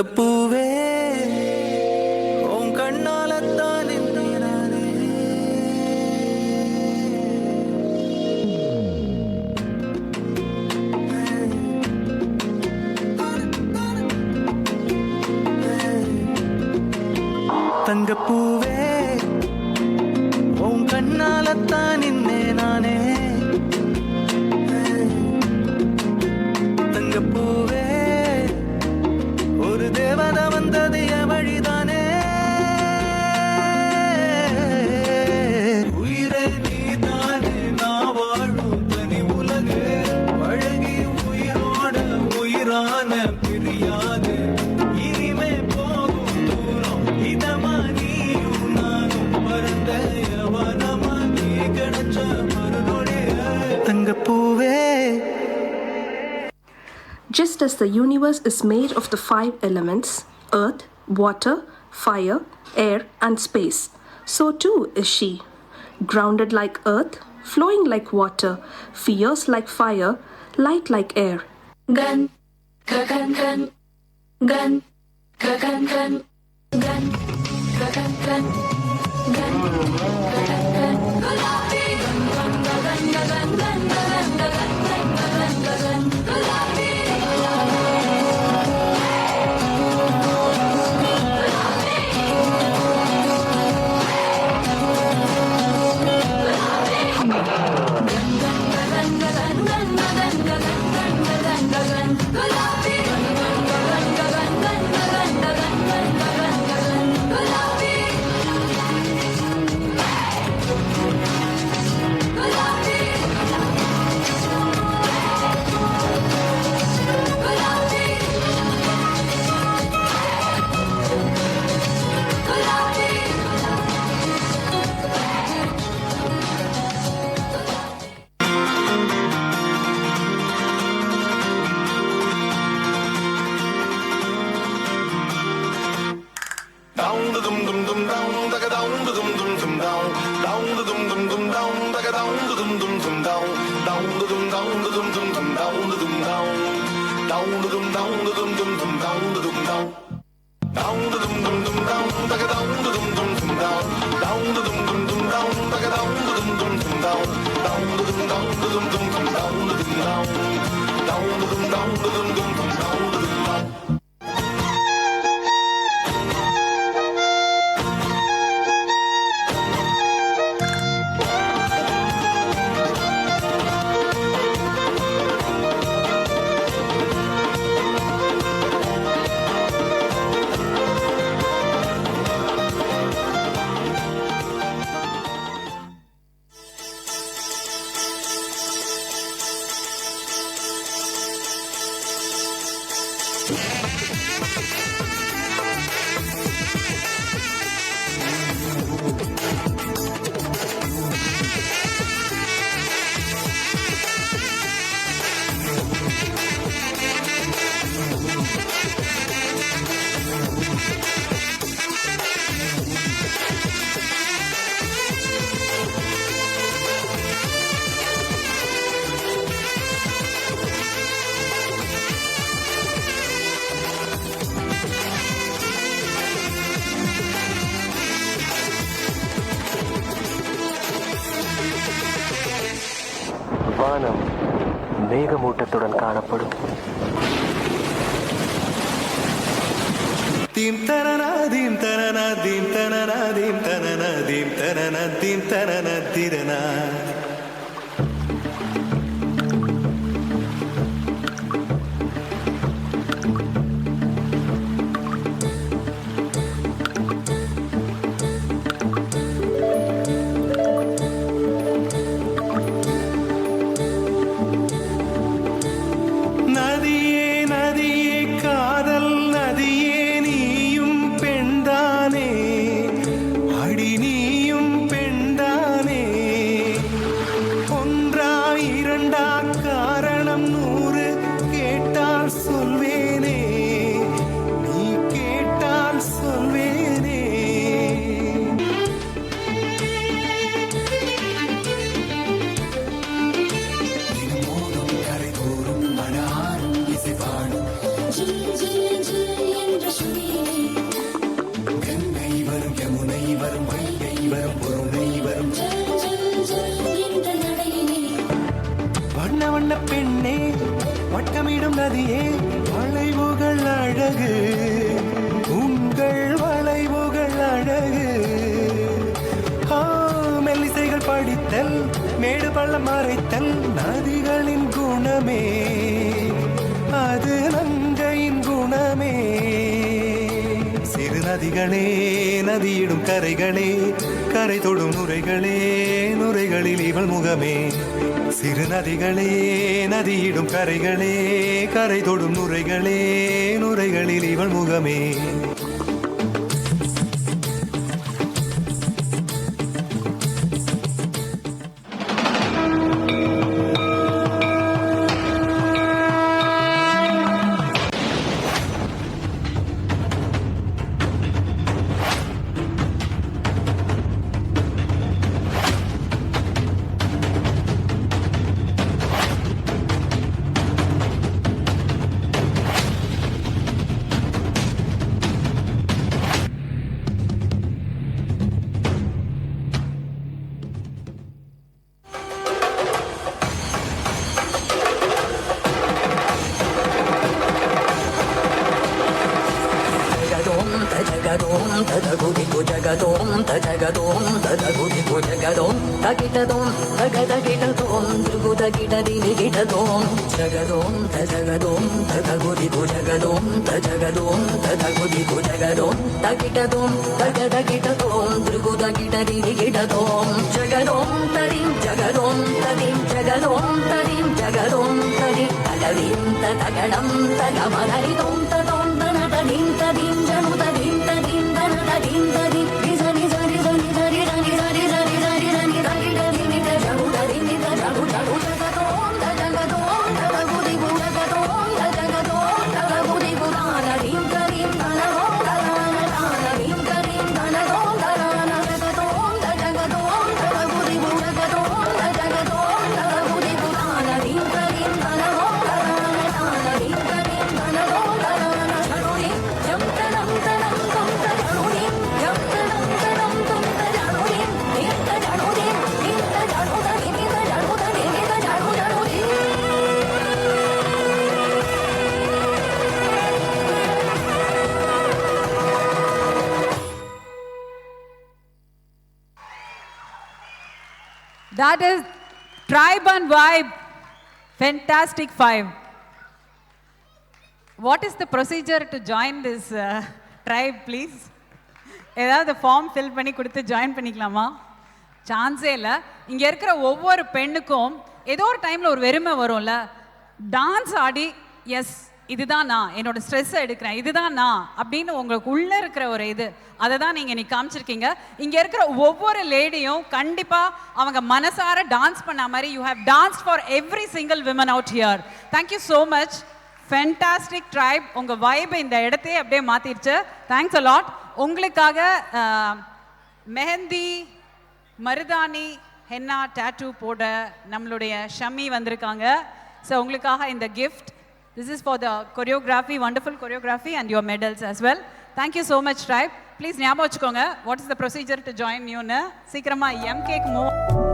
தங்கப்பூவே உன் கண்ணாலத்தான் நானே. தங்கப்பூவே உன் கண்ணாலத்தான் நானே. தங்கப்பூவே ஒரு தேவதை வந்தது என் வழிதானே. உயிரை நீதானே நான் வாழும் தனி உலகு. பழகி உயிரோட உயிரான பிரியாது. இனிமே போகும் தூரம் இதமா நீயும் நானும் பரந்த யவனமா நீ கிடைச்ச மறுநொடிய தங்கப்பூவே. Just as the universe is made of the 5 elements, earth, water, fire, air, and space, so too is she. Grounded like earth, flowing like water, fierce like fire, light like air. Gun, gun, gun, gun, gun, gun, gun, gun, gun, gun, gun, gulabi, gun, gun, gun, gun, gun, gun, gun, gun, gulabi. வானம் மேகமூட்டத்துடன் காணப்படும். Theme தனனா theme தனனா theme தனனா theme தனனா theme தனனா theme தனனா திரனா. வண்ண பெண்ணே வட்டமிடும் நதியே வளைவுகள் அழகு உங்கள் வளைவுகள் அழகு மெல்லிசைகள் படித்தல் மேடு பள்ளம் மறைத்தல் நதிகளின் குணமே அது நங்கையின் குணமே சிறு நதிகளே நதியிடும் கரைகளே கரை தொடும் நுரைகளே நுரைகளில் இவள் முகமே சிறு நதிகளே நதியிடும் கரைகளே கரை தொடும் நுரைகளே நுரைகளில் இவள் முகமே That is Tribe and Vibe. Fantastic Five. What is the procedure to join this tribe, please? ஏதாவது ஃபார்ம் ஃபில் பண்ணி கொடுத்து ஜாயின் பண்ணிக்கலாமா? சான்ஸே இல்லை. இங்கே இருக்கிற ஒவ்வொரு பெண்ணுக்கும் ஏதோ ஒரு டைமில் ஒரு வெறுமை வரும்ல. டான்ஸ் ஆடி எஸ் இதுதான் நான் என்னோட ஸ்ட்ரெஸ்ஸை எடுக்கிறேன் இதுதான் நான் அப்படின்னு உங்களுக்கு உள்ளே இருக்கிற ஒரு இது அதை தான் நீங்கள் இன்னைக்கு காமிச்சிருக்கீங்க. இங்கே இருக்கிற ஒவ்வொரு லேடியும் கண்டிப்பாக அவங்க மனசார டான்ஸ் பண்ண மாதிரி you have dance for every single women out here. Thank you so much. Fantastic tribe. உங்கள் வைப் இந்த இடத்தையே அப்படியே மாற்றிடுச்சு. Thanks a lot. உங்களுக்காக மெஹந்தி மருதாணி ஹென்னா டேட்டூ போட நம்மளுடைய ஷம்மி வந்திருக்காங்க. ஸோ உங்களுக்காக இந்த gift. This is for the choreography, wonderful choreography and your medals as well. Thank you so much, tribe. Please ஞாபகம் வச்சுக்கோங்க. What is the procedure to join you? சீக்கிரமா MK க்கு move.